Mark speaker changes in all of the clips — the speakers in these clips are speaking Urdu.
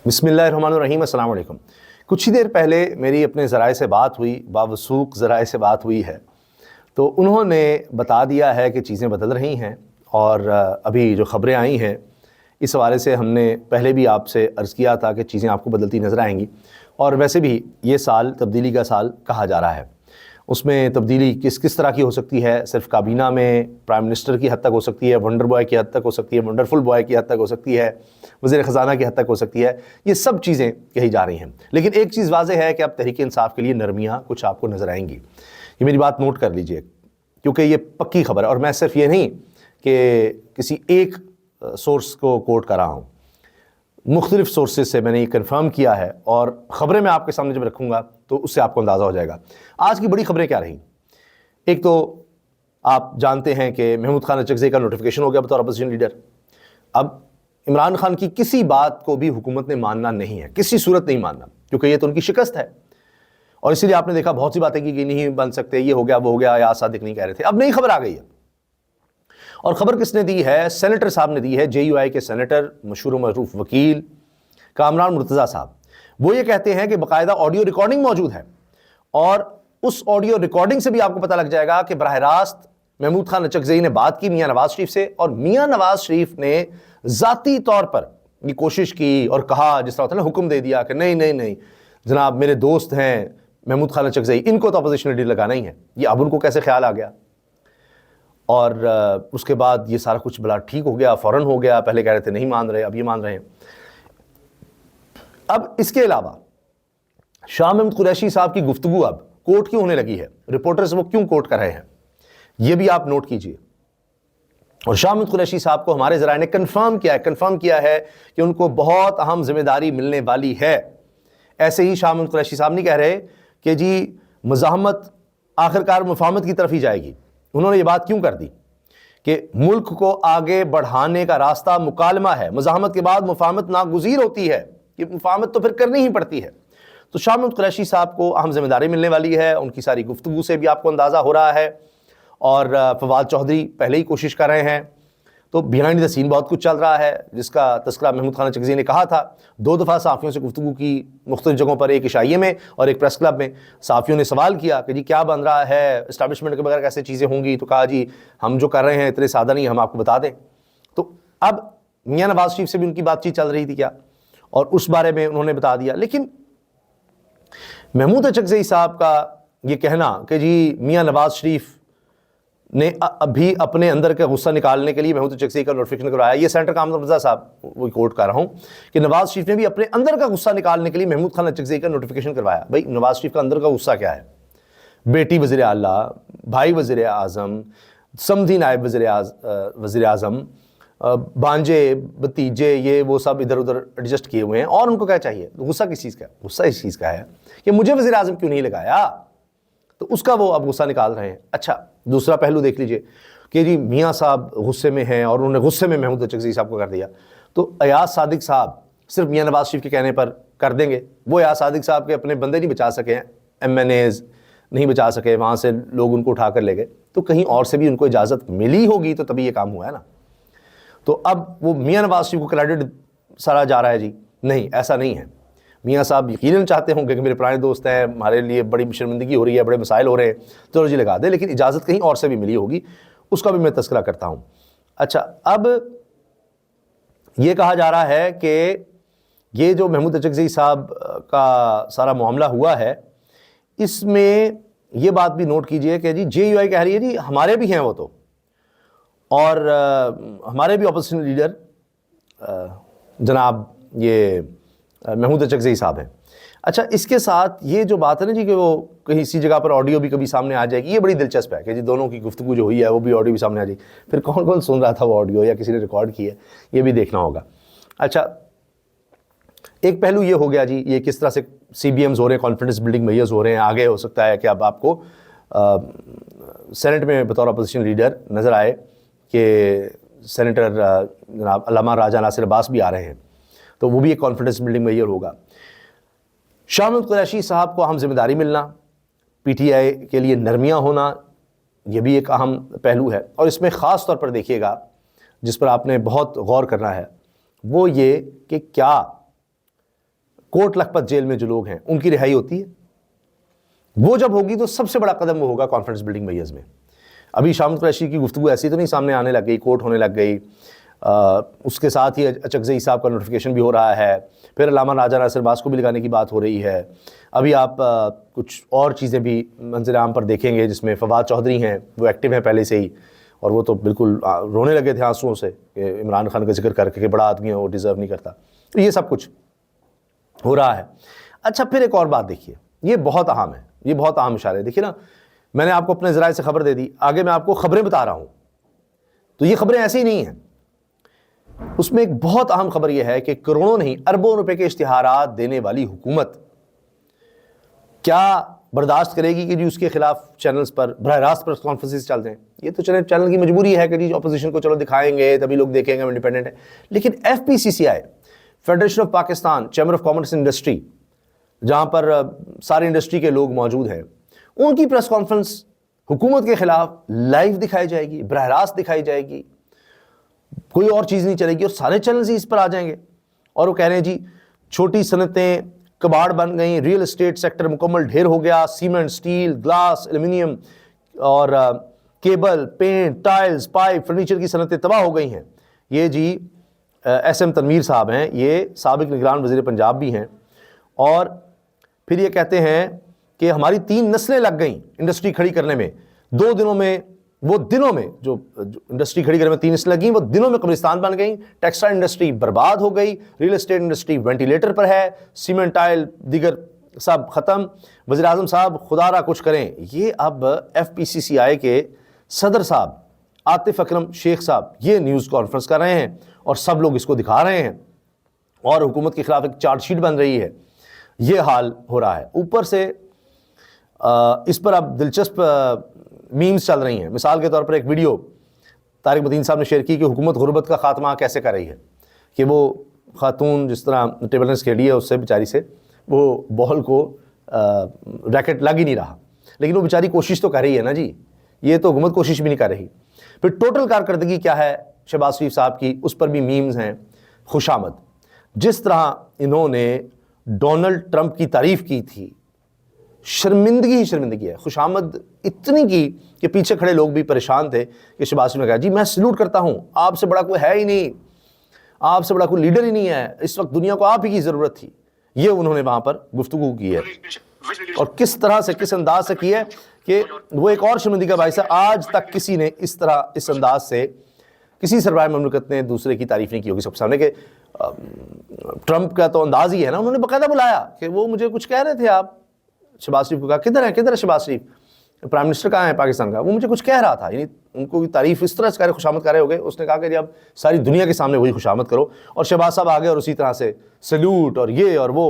Speaker 1: بسم اللہ الرحمن الرحیم. السلام علیکم. کچھ ہی دیر پہلے میری اپنے ذرائع سے بات ہوئی، باوثوق ذرائع سے بات ہوئی ہے، تو انہوں نے بتا دیا ہے کہ چیزیں بدل رہی ہیں، اور ابھی جو خبریں آئی ہیں اس حوالے سے ہم نے پہلے بھی آپ سے عرض کیا تھا کہ چیزیں آپ کو بدلتی نظر آئیں گی. اور ویسے بھی یہ سال تبدیلی کا سال کہا جا رہا ہے. اس میں تبدیلی کس طرح کی ہو سکتی ہے؟ صرف کابینہ میں پرائم منسٹر کی حد تک ہو سکتی ہے، ونڈر بوائے کی حد تک ہو سکتی ہے، ونڈرفل بوائے کی حد تک ہو سکتی ہے، وزیر خزانہ کی حد تک ہو سکتی ہے. یہ سب چیزیں کہی جا رہی ہیں. لیکن ایک چیز واضح ہے کہ اب تحریک انصاف کے لیے نرمیاں کچھ آپ کو نظر آئیں گی. یہ میری بات نوٹ کر لیجئے، کیونکہ یہ پکی خبر ہے، اور میں صرف یہ نہیں کہ کسی ایک سورس کو کوٹ کر رہا ہوں، مختلف سورسز سے میں نے یہ کنفرم کیا ہے، اور خبریں میں آپ کے سامنے جب رکھوں گا تو اس سے آپ کو اندازہ ہو جائے گا. آج کی بڑی خبریں کیا رہیں؟ ایک تو آپ جانتے ہیں کہ محمود خان اچکزئی کا نوٹیفیکیشن ہو گیا بطور اپوزیشن لیڈر. اب عمران خان کی کسی بات کو بھی حکومت نے ماننا نہیں ہے، کسی صورت نہیں ماننا، کیونکہ یہ تو ان کی شکست ہے. اور اسی لیے آپ نے دیکھا بہت سی باتیں کی نہیں بن سکتے، یہ ہو گیا وہ ہو گیا، یا صادق نہیں کہہ رہے تھے. اب نئی خبر آ گئی ہے، اور خبر کس نے دی ہے؟ سینیٹر صاحب نے دی ہے، جے یو آئی کے سینیٹر، مشہور و معروف وکیل کامران مرتضیٰ صاحب. وہ یہ کہتے ہیں کہ باقاعدہ آڈیو ریکارڈنگ موجود ہے، اور اس آڈیو ریکارڈنگ سے بھی آپ کو پتہ لگ جائے گا کہ براہ راست محمود خان اچکزئی نے بات کی میاں نواز شریف سے، اور میاں نواز شریف نے ذاتی طور پر یہ کوشش کی اور کہا، جس طرح ہوتا ہے نا، حکم دے دیا کہ نہیں جناب، میرے دوست ہیں محمود خان اچکزئی، ان کو تو اپوزیشن لیڈر لگانا ہی ہے. یہ اب ان کو کیسے خیال آ گیا؟ اور اس کے بعد یہ سارا کچھ بلا ٹھیک ہو گیا، فوراً ہو گیا. پہلے کہہ رہے تھے نہیں مان رہے، اب یہ مان رہے ہیں. اب اس کے علاوہ شاہ محمود قریشی صاحب کی گفتگو اب کوٹ کیوں ہونے لگی ہے؟ رپورٹرز وہ کیوں کوٹ کر رہے ہیں؟ یہ بھی آپ نوٹ کیجئے. اور شاہ محمود قریشی صاحب کو ہمارے ذرائع نے کنفرم کیا ہے کہ ان کو بہت اہم ذمہ داری ملنے والی ہے. ایسے ہی شاہ محمود قریشی صاحب نہیں کہہ رہے کہ جی مزاحمت آخرکار مفاہمت کی طرف ہی جائے گی. انہوں نے یہ بات کیوں کر دی کہ ملک کو آگے بڑھانے کا راستہ مکالمہ ہے، مزاحمت کے بعد مفاہمت ناگزیر ہوتی ہے، یہ مفاہمت تو پھر کرنی ہی پڑتی ہے. تو شاہ محمود قریشی صاحب کو اہم ذمہ داری ملنے والی ہے. ان کی ساری گفتگو سے بھی آپ کو اندازہ ہو رہا ہے. اور فواد چودھری پہلے ہی کوشش کر رہے ہیں. تو بیہائنڈ دا سین بہت کچھ چل رہا ہے، جس کا تذکرہ محمود خان اچکزئی نے کہا تھا. 2 دفعہ صحافیوں سے گفتگو کی مختلف جگہوں پر، ایک عشائیے میں اور ایک پریس کلب میں. صحافیوں نے سوال کیا کہ جی کیا بن رہا ہے، اسٹیبلشمنٹ کے بغیر کیسے چیزیں ہوں گی؟ تو کہا جی ہم جو کر رہے ہیں اتنے سادہ نہیں، ہم آپ کو بتا دیں. تو اب میاں نواز شریف سے بھی ان کی بات چیت چل رہی تھی کیا، اور اس بارے میں انہوں نے بتا دیا. لیکن محمود اچکزئی صاحب کا یہ کہنا کہ جی میاں نواز شریف نے ابھی اپنے اندر کا غصہ نکالنے کے لیے محمود اچکزئی کا نوٹیفیکیشن کروایا، یہ سینٹر کامران مرتضیٰ صاحب وہ کوٹ کر رہا ہوں کہ نواز شریف نے بھی اپنے اندر کا غصہ نکالنے کے لیے محمود خان اچکزئی کا نوٹیفیکیشن کروایا. بھائی نواز شریف کا اندر کا غصہ کیا ہے؟ بیٹی وزیر اعلیٰ، بھائی وزیر اعظم، سمدھی نائب وزیر اعظم، بانجے بھتیجے، یہ وہ سب ادھر ادھر ایڈجسٹ کیے ہوئے ہیں، اور ان کو کیا چاہیے؟ غصہ کس چیز کا ہے؟ غصہ اس چیز کا ہے کہ مجھے وزیر اعظم کیوں نہیں لگایا، تو اس کا وہ اب غصہ نکال رہے ہیں. اچھا دوسرا پہلو دیکھ لیجئے کہ جی میاں صاحب غصے میں ہیں، اور انہوں نے غصے میں محمود اچکزئی صاحب کو کر دیا. تو ایاز صادق صاحب صرف میاں نواز شریف کے کہنے پر کر دیں گے؟ وہ ایاز صادق صاحب کے اپنے بندے نہیں بچا سکے، ایم این ایز نہیں بچا سکے، وہاں سے لوگ ان کو اٹھا کر لے گئے. تو کہیں اور سے بھی ان کو اجازت ملی ہوگی تو تبھی یہ کام ہوا ہے نا. تو اب وہ میاں نواز شریف کو کریڈٹ سارا جا رہا ہے؟ جی نہیں، ایسا نہیں ہے. میاں صاحب یقیناً چاہتے ہوں کہ میرے پرانے دوست ہیں، ہمارے لیے بڑی شرمندگی ہو رہی ہے، بڑے مسائل ہو رہے ہیں، چلو جی لگا دیں، لیکن اجازت کہیں اور سے بھی ملی ہوگی، اس کا بھی میں تذکرہ کرتا ہوں. اچھا اب یہ کہا جا رہا ہے کہ یہ جو محمود اچکزئی صاحب کا سارا معاملہ ہوا ہے، اس میں یہ بات بھی نوٹ کیجئے کہ جی جے یو آئی کہہ رہی ہے جی ہمارے بھی ہیں وہ تو، اور ہمارے بھی اپوزیشن لیڈر جناب یہ محمود اچکزئی صاحب ہیں. اچھا اس کے ساتھ یہ جو بات ہے نا جی کہ وہ کہیں اسی جگہ پر آڈیو بھی کبھی سامنے آ جائے گی، یہ بڑی دلچسپ ہے کہ جی دونوں کی گفتگو جو ہوئی ہے وہ بھی آڈیو بھی سامنے آ جائے. پھر کون کون سن رہا تھا وہ آڈیو، یا کسی نے ریکارڈ کی ہے، یہ بھی دیکھنا ہوگا. اچھا ایک پہلو یہ ہو گیا جی یہ کس طرح سے سی بی ایمز ہو رہے ہیں، کانفیڈنس بلڈنگ میئرز ہو رہے ہیں. آگے ہو سکتا ہے کہ اب آپ کو سینٹ میں بطور اپوزیشن لیڈر نظر آئے کہ سینیٹر جناب علامہ راجہ ناصر عباس بھی آ رہے ہیں، تو وہ بھی ایک کانفیڈنس بلڈنگ میئر ہوگا. شاہ محمود قریشی صاحب کو اہم ذمہ داری ملنا، پی ٹی آئی کے لیے نرمیاں ہونا، یہ بھی ایک اہم پہلو ہے. اور اس میں خاص طور پر دیکھیے گا جس پر آپ نے بہت غور کرنا ہے، وہ یہ کہ کیا کوٹ لکھپت جیل میں جو لوگ ہیں ان کی رہائی ہوتی ہے. وہ جب ہوگی تو سب سے بڑا قدم وہ ہوگا کانفیڈنس بلڈنگ میئرز میں. ابھی شاہ محمود قریشی کی گفتگو ایسی تو نہیں سامنے آنے لگ گئی, کوٹ ہونے لگ گئی, اس کے ساتھ ہی اچکزئی صاحب کا نوٹیفیکیشن بھی ہو رہا ہے, پھر علامہ راجہ ناصر باز کو بھی لگانے کی بات ہو رہی ہے. ابھی آپ کچھ اور چیزیں بھی منظر عام پر دیکھیں گے جس میں فواد چودھری ہیں, وہ ایکٹیو ہیں پہلے سے ہی, اور وہ تو بالکل رونے لگے تھے آنسوؤں سے کہ عمران خان کا ذکر کر کے کہ بڑا آدمی ہے, وہ ڈیزرو نہیں کرتا. تو یہ سب کچھ ہو رہا ہے. اچھا پھر ایک اور بات دیکھیے, یہ بہت اہم ہے, یہ بہت اہم اشارہ ہے. دیکھیے نا, میں نے آپ کو اپنے ذرائع سے خبر دے دی, آگے میں آپ کو خبریں بتا رہا ہوں, تو یہ خبریں ایسی ہی نہیں ہیں. اس میں ایک بہت اہم خبر یہ ہے کہ کروڑوں نہیں اربوں روپے کے اشتہارات دینے والی حکومت کیا برداشت کرے گی کہ جی اس کے خلاف چینلز پر براہ راست پریس کانفرنسز چل رہے ہیں. یہ تو چینل کی مجبوری ہے کہ جی اپوزیشن کو چلو دکھائیں گے تبھی لوگ دیکھیں گے, ہم انڈیپینڈنٹ ہیں. لیکن F P C C I, federation of Pakistan chamber of commerce industry, جہاں پر ساری انڈسٹری کے لوگ موجود ہیں, ان کی پریس کانفرنس حکومت کے خلاف لائیو دکھائی جائے گی, براہ راست دکھائی جائے گی, کوئی اور چیز نہیں چلے گی, اور سارے چینلز ہی اس پر آ جائیں گے. اور وہ کہہ رہے ہیں جی چھوٹی صنعتیں کباڑ بن گئیں, ریئل اسٹیٹ سیکٹر مکمل ڈھیر ہو گیا, سیمنٹ, سٹیل, گلاس, ایلومینیم اور cable, paint, tiles, pipe, furniture کی صنعتیں تباہ ہو گئی ہیں. یہ جی ایس ایم تنویر صاحب ہیں, یہ سابق نگران وزیر پنجاب بھی ہیں, اور پھر یہ کہتے ہیں کہ ہماری 3 نسلیں لگ گئیں انڈسٹری کھڑی کرنے میں. 2 دنوں میں, وہ دنوں میں جو انڈسٹری کھڑی کرنے میں 3 نسلیں لگیں, وہ دنوں میں قبرستان بن گئیں. ٹیکسٹائل انڈسٹری برباد ہو گئی, ریئل اسٹیٹ انڈسٹری وینٹیلیٹر پر ہے, سیمنٹ, ٹائل دیگر سب ختم. وزیر اعظم صاحب خدا را کچھ کریں. یہ اب ایف پی سی سی آئی کے صدر صاحب عاطف اکرم شیخ صاحب یہ نیوز کانفرنس کر رہے ہیں, اور سب لوگ اس کو دکھا رہے ہیں, اور حکومت کے خلاف ایک چارج شیٹ بن رہی ہے. یہ حال ہو رہا ہے. اوپر سے اس پر اب دلچسپ میمز چل رہی ہیں. مثال کے طور پر ایک ویڈیو طارق مدین صاحب نے شیئر کی کہ حکومت غربت کا خاتمہ کیسے کر رہی ہے, کہ وہ خاتون جس طرح ٹیبل ٹینس کھیلی ہے, اس سے بیچاری سے وہ بال کو ریکٹ لگ ہی نہیں رہا, لیکن وہ بیچاری کوشش تو کر رہی ہے نا جی. یہ تو حکومت کوشش بھی نہیں کر رہی. پھر ٹوٹل کارکردگی کیا ہے شہباز شریف صاحب کی, اس پر بھی میمز ہیں. خوشامد, جس طرح انہوں نے ڈونلڈ ٹرمپ کی تعریف کی تھی, شرمندگی ہی شرمندگی ہے. خوشامد اتنی کی کہ پیچھے کھڑے لوگ بھی پریشان تھے کہ شہباز شریف نے کہا جی میں سلوٹ کرتا ہوں, آپ سے بڑا کوئی ہے ہی نہیں, آپ سے بڑا کوئی لیڈر ہی نہیں ہے, اس وقت دنیا کو آپ ہی کی ضرورت تھی. یہ انہوں نے وہاں پر گفتگو کی ہے, اور کس طرح سے, کس انداز سے کی ہے کہ وہ ایک اور شرمندگی کا باعث ہے. آج تک کسی نے اس طرح اس انداز سے کسی سربراہ مملکت نے دوسرے کی تعریف نہیں کی ہوگی. سب کے سامنے کہ ٹرمپ کا تو انداز ہی ہے نا, انہوں نے باقاعدہ بلایا کہ وہ مجھے کچھ کہہ رہے تھے آپ. شہباز شریف کو کہا کدھر ہے شہباز شریف, پرائم منسٹر کہاں ہے پاکستان کا, وہ مجھے کچھ کہہ رہا تھا. یعنی ان کو تعریف اس طرح سے کہہ رہے, خوشامد کر رہے ہو گئے. اس نے کہا کہ جب ساری دنیا کے سامنے وہی خوشامد کرو, اور شہباز صاحب آگے اور اسی طرح سے سلوٹ اور یہ اور وہ.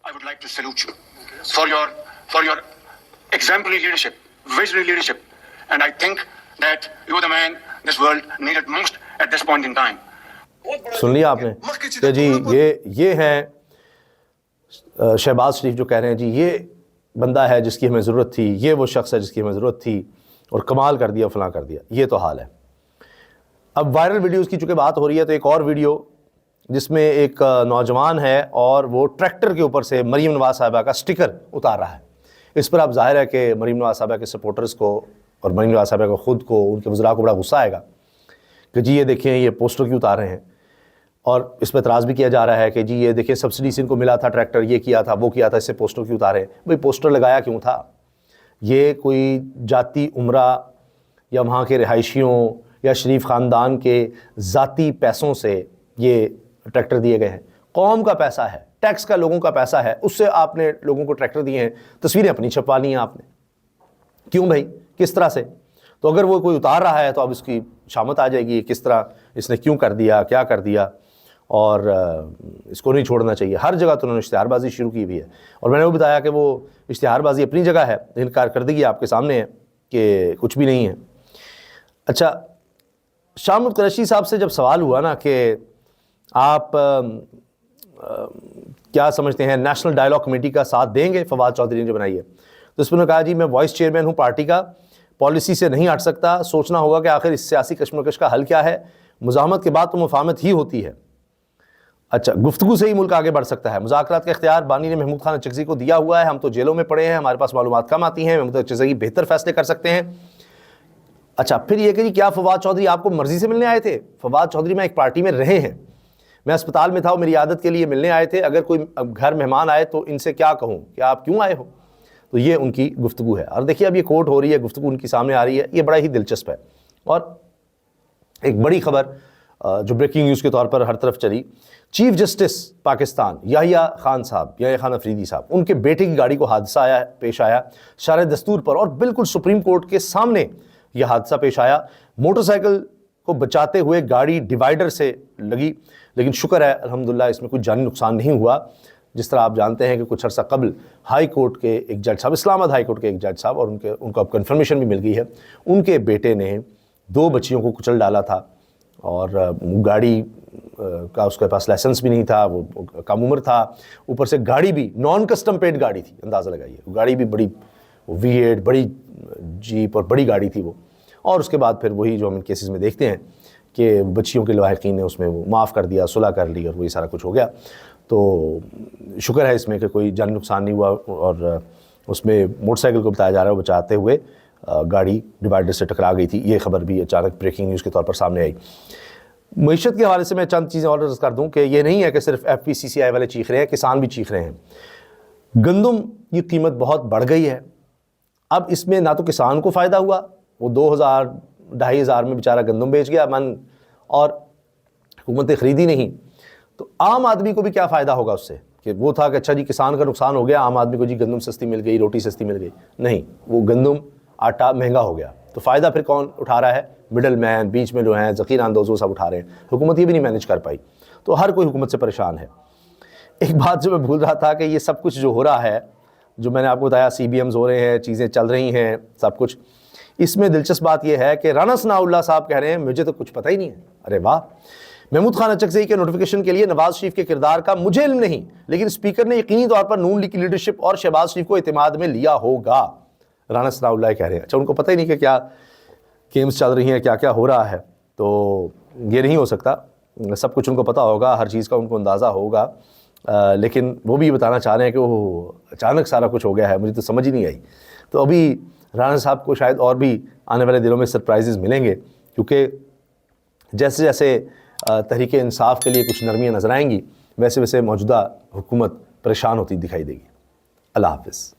Speaker 2: I would like to salute you for your exemplary leadership, visionary leadership, and I think that you are the man this world needed most at this point in time.
Speaker 1: سن لیا آپ نے کہ جی یہ ہیں شہباز شریف جو کہہ رہے ہیں جی یہ بندہ ہے جس کی ہمیں ضرورت تھی, یہ وہ شخص ہے جس کی ہمیں ضرورت تھی, اور کمال کر دیا, فلاں کر دیا. یہ تو حال ہے. اب وائرل ویڈیوز کی چونکہ بات ہو رہی ہے, تو ایک اور ویڈیو جس میں ایک نوجوان ہے اور وہ ٹریکٹر کے اوپر سے مریم نواز صاحبہ کا سٹیکر اتار رہا ہے. اس پر اب ظاہر ہے کہ مریم نواز صاحبہ کے سپورٹرز کو اور مریم نواز صاحبہ کو خود کو, ان کے وزراء کو بڑا غصہ آئے گا کہ جی یہ دیکھیں یہ پوسٹر کیوں اتار رہے ہیں. اور اس پہ اعتراض بھی کیا جا رہا ہے کہ جی یہ دیکھیں سبسڈی سے ان کو ملا تھا ٹریکٹر, یہ کیا تھا, وہ کیا تھا, اس سے پوسٹر کیوں اتارے. بھئی پوسٹر لگایا کیوں تھا؟ یہ کوئی جاتی عمرہ یا وہاں کے رہائشیوں یا شریف خاندان کے ذاتی پیسوں سے یہ ٹریکٹر دیے گئے ہیں. قوم کا پیسہ ہے, ٹیکس کا لوگوں کا پیسہ ہے, اس سے آپ نے لوگوں کو ٹریکٹر دیے ہیں. تصویریں اپنی چھپوا لی ہیں آپ نے, کیوں بھائی, کس طرح سے؟ تو اگر وہ کوئی اتار رہا ہے تو اب اس کی شامت آ جائے گی, کس طرح اس نے کیوں کر دیا, کیا کر دیا, اور اس کو نہیں چھوڑنا چاہیے. ہر جگہ تو انہوں نے اشتہار بازی شروع کی ہوئی ہے, اور میں نے وہ بتایا کہ وہ اشتہار بازی اپنی جگہ ہے, لیکن کارکردگی آپ کے سامنے ہے کہ کچھ بھی نہیں ہے. اچھا, شاہ محمود قریشی صاحب سے جب سوال ہوا نا کہ آپ کیا سمجھتے ہیں نیشنل ڈائلاگ کمیٹی کا ساتھ دیں گے فواد چودھری نے جو بنائی ہے, تو اس میں نے کہا جی میں وائس چیئرمین ہوں پارٹی کا, پالیسی سے نہیں ہٹ سکتا, سوچنا ہوگا کہ آخر اس سیاسی کشمکش کا حل کیا ہے. مزاحمت کے بعد تو مفاہمت ہی ہوتی ہے. اچھا، گفتگو سے ہی ملک آگے بڑھ سکتا ہے. مذاکرات کا اختیار بانی نے محمود خان اچکزئی کو دیا ہوا ہے. ہم تو جیلوں میں پڑے ہیں, ہمارے پاس معلومات کم آتی ہیں, محمود اچکزئی بہتر فیصلے کر سکتے ہیں. اچھا, پھر یہ کہ کیا فواد چودھری آپ کو مرضی سے ملنے آئے تھے؟ فواد چودھری میں ایک پارٹی میں رہے ہیں, میں اسپتال میں تھا, وہ میری عادت کے لیے ملنے آئے تھے. اگر کوئی گھر مہمان آئے تو ان سے کیا کہوں کہ آپ کیوں آئے ہو؟ تو یہ ان کی گفتگو ہے. اور دیکھیے اب یہ کورٹ ہو رہی ہے, گفتگو ان کی سامنے آ رہی ہے, یہ بڑا ہی دلچسپ ہے. اور ایک بڑی خبر جو بریکنگ نیوز کے طور پر ہر طرف چلی, چیف جسٹس پاکستان یحییٰ خان صاحب, یحییٰ خان افریدی صاحب, ان کے بیٹے کی گاڑی کو حادثہ پیش آیا شرح دستور پر, اور بالکل سپریم کورٹ کے سامنے یہ حادثہ پیش آیا. موٹر سائیکل کو بچاتے ہوئے گاڑی ڈیوائیڈر سے لگی, لیکن شکر ہے الحمدللہ اس میں کوئی جانی نقصان نہیں ہوا. جس طرح آپ جانتے ہیں کہ کچھ عرصہ قبل ہائی کورٹ کے ایک جج صاحب, اسلام آباد ہائی کورٹ کے ایک جج صاحب, اور ان کو اب کنفرمیشن بھی مل گئی ہے, ان کے بیٹے نے 2 بچیوں کو کچل ڈالا تھا, اور گاڑی کا اس کے پاس لائسنس بھی نہیں تھا, وہ کم عمر تھا, اوپر سے گاڑی بھی نان کسٹم پیڈ گاڑی تھی. اندازہ لگائیے, گاڑی بھی بڑی V8 بڑی جیپ اور بڑی گاڑی تھی وہ. اور اس کے بعد پھر وہی جو ہم ان کیسز میں دیکھتے ہیں کہ بچیوں کے لاحقین نے اس میں وہ معاف کر دیا, صلح کر لی, اور وہی سارا کچھ ہو گیا. تو شکر ہے اس میں کہ کوئی جانی نقصان نہیں ہوا. اور اس میں موٹر سائیکل کو بتایا جا رہا ہے وہ بچاتے ہوئے گاڑی ڈیوائیڈر سے ٹکرا گئی تھی. یہ خبر بھی اچانک بریکنگ نیوز کے طور پر سامنے آئی. معیشت کے حوالے سے میں چند چیزیں اور عرض کر دوں کہ یہ نہیں ہے کہ صرف FPCCI والے چیخ رہے ہیں, کسان بھی چیخ رہے ہیں. گندم کی قیمت بہت بڑھ گئی ہے. اب اس میں نہ تو کسان کو فائدہ ہوا, وہ 2,000-2,500 میں بیچارہ گندم بیچ گیا من, اور حکومت نے خریدی نہیں. تو عام آدمی کو بھی کیا فائدہ ہوگا اس سے, کہ وہ تھا کہ اچھا جی کسان کا نقصان ہو گیا, عام آدمی کو جی گندم سستی مل گئی, روٹی سستی مل گئی. نہیں, وہ گندم آٹا مہنگا ہو گیا. تو فائدہ پھر کون اٹھا رہا ہے؟ مڈل مین, بیچ میں جو ہیں ذخیرہ اندوز, وہ سب اٹھا رہے ہیں. حکومت یہ بھی نہیں مینیج کر پائی. تو ہر کوئی حکومت سے پریشان ہے. ایک بات جو میں بھول رہا تھا کہ یہ سب کچھ جو ہو رہا ہے, جو میں نے آپ کو بتایا CBMs ہو رہے ہیں, چیزیں چل رہی ہیں, سب کچھ, اس میں دلچسپ بات یہ ہے کہ رانا ثناء اللہ صاحب کہہ رہے ہیں مجھے تو کچھ پتہ ہی نہیں ہے. ارے واہ! محمود خان اچکزئی کے نوٹیفیکیشن کے لیے نواز شریف کے کردار کا مجھے علم نہیں, لیکن اسپیکر نے یقینی طور پر نون لیگ کی لیڈرشپ اور شہباز شریف کو اعتماد میں لیا ہوگا. رانا ثناء اللہ کہہ رہے ہیں. اچھا, ان کو پتہ ہی نہیں کہ کیا گیمز چل رہی ہیں, کیا کیا ہو رہا ہے. تو یہ نہیں ہو سکتا, سب کچھ ان کو پتہ ہوگا, ہر چیز کا ان کو اندازہ ہوگا, لیکن وہ بھی بتانا چاہ رہے ہیں کہ وہ اچانک سارا کچھ ہو گیا ہے, مجھے تو سمجھ ہی نہیں آئی. تو ابھی رانا صاحب کو شاید اور بھی آنے والے دنوں میں سرپرائزز ملیں گے, کیونکہ جیسے جیسے تحریک انصاف کے لیے کچھ نرمیاں نظر آئیں گی, ویسے ویسے موجودہ حکومت پریشان ہوتی دکھائی دے گی. اللہ حافظ.